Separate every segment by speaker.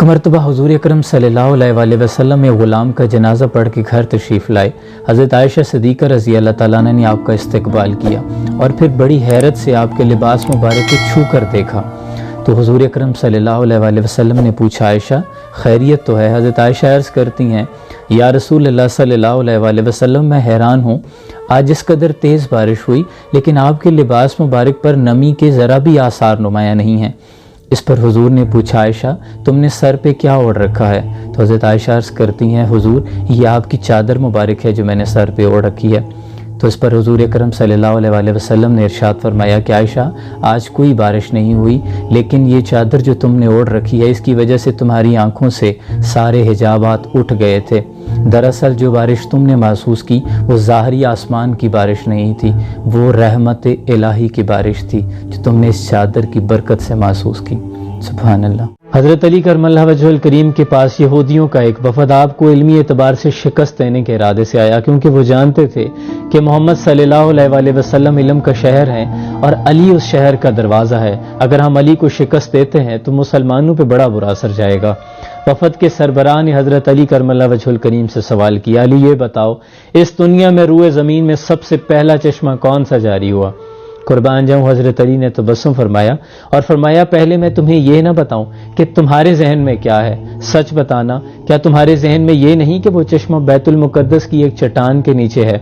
Speaker 1: ایک مرتبہ حضور اکرم صلی اللہ علیہ وآلہ وسلم ایک غلام کا جنازہ پڑھ کے گھر تشریف لائے۔ حضرت عائشہ صدیقہ رضی اللہ تعالیٰ عنہ نے آپ کا استقبال کیا اور پھر بڑی حیرت سے آپ کے لباس مبارک کو چھو کر دیکھا تو حضور اکرم صلی اللہ علیہ وآلہ وسلم نے پوچھا، عائشہ خیریت تو ہے؟ حضرت عائشہ عرض کرتی ہیں، یا رسول اللہ صلی اللہ علیہ وآلہ وسلم، میں حیران ہوں، آج اس قدر تیز بارش ہوئی لیکن آپ کے لباس مبارک پر نمی کے ذرا بھی آثار نمایاں نہیں ہیں۔ اس پر حضور نے پوچھا، عائشہ تم نے سر پہ کیا اوڑھ رکھا ہے؟ تو حضرت عائشہ عرض کرتی ہیں، حضور یہ آپ کی چادر مبارک ہے جو میں نے سر پہ اوڑھ رکھی ہے۔ تو اس پر حضور اکرم صلی اللہ علیہ وآلہ وسلم نے ارشاد فرمایا کہ عائشہ آج کوئی بارش نہیں ہوئی لیکن یہ چادر جو تم نے اوڑھ رکھی ہے اس کی وجہ سے تمہاری آنکھوں سے سارے حجابات اٹھ گئے تھے۔ دراصل جو بارش تم نے محسوس کی وہ ظاہری آسمان کی بارش نہیں تھی، وہ رحمت الہی کی بارش تھی جو تم نے اس چادر کی برکت سے محسوس کی۔ سبحان اللہ۔ حضرت علی کرم اللہ وجہہ الکریم کے پاس یہودیوں کا ایک وفد آپ کو علمی اعتبار سے شکست دینے کے ارادے سے آیا، کیونکہ وہ جانتے تھے کہ محمد صلی اللہ علیہ وآلہ وسلم علم کا شہر ہے اور علی اس شہر کا دروازہ ہے۔ اگر ہم علی کو شکست دیتے ہیں تو مسلمانوں پہ بڑا برا اثر جائے گا۔ وفد کے سربراہ نے حضرت علی کرم اللہ وجہہ الکریم سے سوال کیا، علی یہ بتاؤ اس دنیا میں روئے زمین میں سب سے پہلا چشمہ کون سا جاری ہوا؟ قربان جاؤں حضرت علی نے تبسم فرمایا اور فرمایا، پہلے میں تمہیں یہ نہ بتاؤں کہ تمہارے ذہن میں کیا ہے، سچ بتانا، کیا تمہارے ذہن میں یہ نہیں کہ وہ چشمہ بیت المقدس کی ایک چٹان کے نیچے ہے؟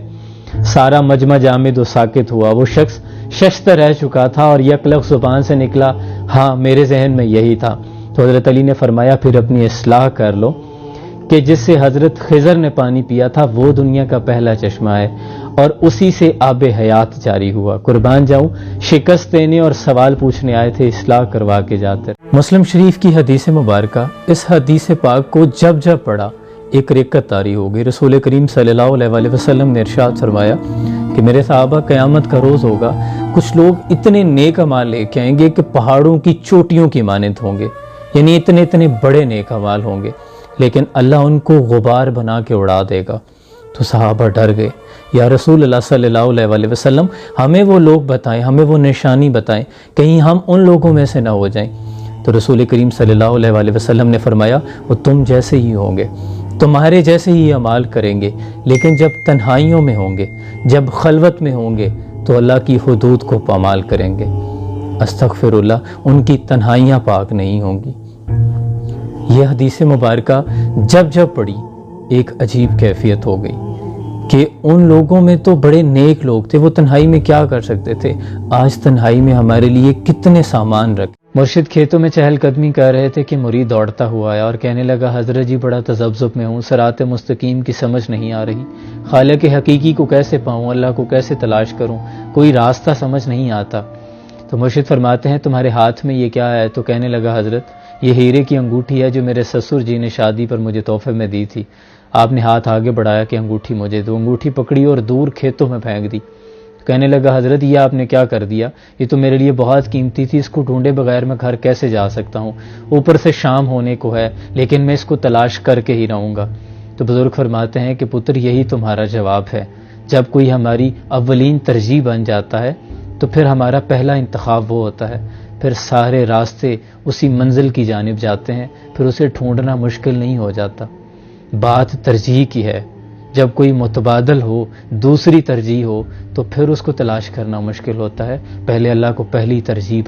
Speaker 1: سارا مجمع جامد و ساکت ہوا۔ وہ شخص ششت رہ چکا تھا اور یک لفظ زبان سے نکلا، ہاں میرے ذہن میں یہی تھا۔ تو حضرت علی نے فرمایا، پھر اپنی اصلاح کر لو کہ جس سے حضرت خضر نے پانی پیا تھا وہ دنیا کا پہلا چشمہ ہے اور اسی سے آب حیات جاری ہوا۔ قربان جاؤں شکست دینے اور سوال پوچھنے آئے تھے، اصلاح کروا کے جاتے۔ مسلم شریف کی حدیث مبارکہ، اس حدیث پاک کو جب جب پڑھا ایک رکعت طاری ہو گئی۔ رسول کریم صلی اللہ علیہ وآلہ وسلم نے ارشاد فرمایا کہ میرے صحابہ قیامت کا روز ہوگا، کچھ لوگ اتنے نیک اعمال لے کے آئیں گے کہ پہاڑوں کی چوٹیوں کی مانند ہوں گے، یعنی اتنے بڑے نیک اعمال ہوں گے، لیکن اللہ ان کو غبار بنا کے اڑا دے گا۔ تو صحابہ ڈر گئے، یا رسول اللہ صلی اللہ علیہ وآلہ وسلم ہمیں وہ لوگ بتائیں، ہمیں وہ نشانی بتائیں، کہیں ہم ان لوگوں میں سے نہ ہو جائیں۔ تو رسول کریم صلی اللہ علیہ وآلہ وسلم نے فرمایا، وہ تم جیسے ہی ہوں گے، تمہارے جیسے ہی اعمال کریں گے، لیکن جب تنہائیوں میں ہوں گے، جب خلوت میں ہوں گے تو اللہ کی حدود کو پامال کریں گے۔ استغفر اللہ، ان کی تنہائیاں پاک نہیں ہوں گی۔ یہ حدیث مبارکہ جب جب پڑھی ایک عجیب کیفیت ہو گئی کہ ان لوگوں میں تو بڑے نیک لوگ تھے، وہ تنہائی میں کیا کر سکتے تھے، آج تنہائی میں ہمارے لیے کتنے سامان رکھے۔ مرشد کھیتوں میں چہل قدمی کر رہے تھے کہ مرید دوڑتا ہوا آیا اور کہنے لگا، حضرت جی بڑا تذبذب میں ہوں، صراط مستقیم کی سمجھ نہیں آ رہی، خالق حقیقی کو کیسے پاؤں، اللہ کو کیسے تلاش کروں، کوئی راستہ سمجھ نہیں آتا۔ تو مرشد فرماتے ہیں، تمہارے ہاتھ میں یہ کیا ہے؟ تو کہنے لگا، حضرت یہ ہیرے کی انگوٹھی ہے جو میرے سسر جی نے شادی پر مجھے تحفے میں دی تھی۔ آپ نے ہاتھ آگے بڑھایا کہ انگوٹھی مجھے دو، انگوٹھی پکڑی اور دور کھیتوں میں پھینک دی۔ کہنے لگا، حضرت یہ آپ نے کیا کر دیا، یہ تو میرے لیے بہت قیمتی تھی، اس کو ڈھونڈے بغیر میں گھر کیسے جا سکتا ہوں، اوپر سے شام ہونے کو ہے لیکن میں اس کو تلاش کر کے ہی رہوں گا۔ تو بزرگ فرماتے ہیں کہ پتر یہی تمہارا جواب ہے، جب کوئی ہماری اولین ترجیح بن جاتا ہے تو پھر ہمارا پہلا انتخاب وہ ہوتا ہے، پھر سارے راستے اسی منزل کی جانب جاتے ہیں، پھر اسے ڈھونڈنا مشکل نہیں ہو جاتا۔ بات ترجیح کی ہے، جب کوئی متبادل ہو، دوسری ترجیح ہو تو پھر اس کو تلاش کرنا مشکل ہوتا ہے، پہلے اللہ کو پہلی ترجیح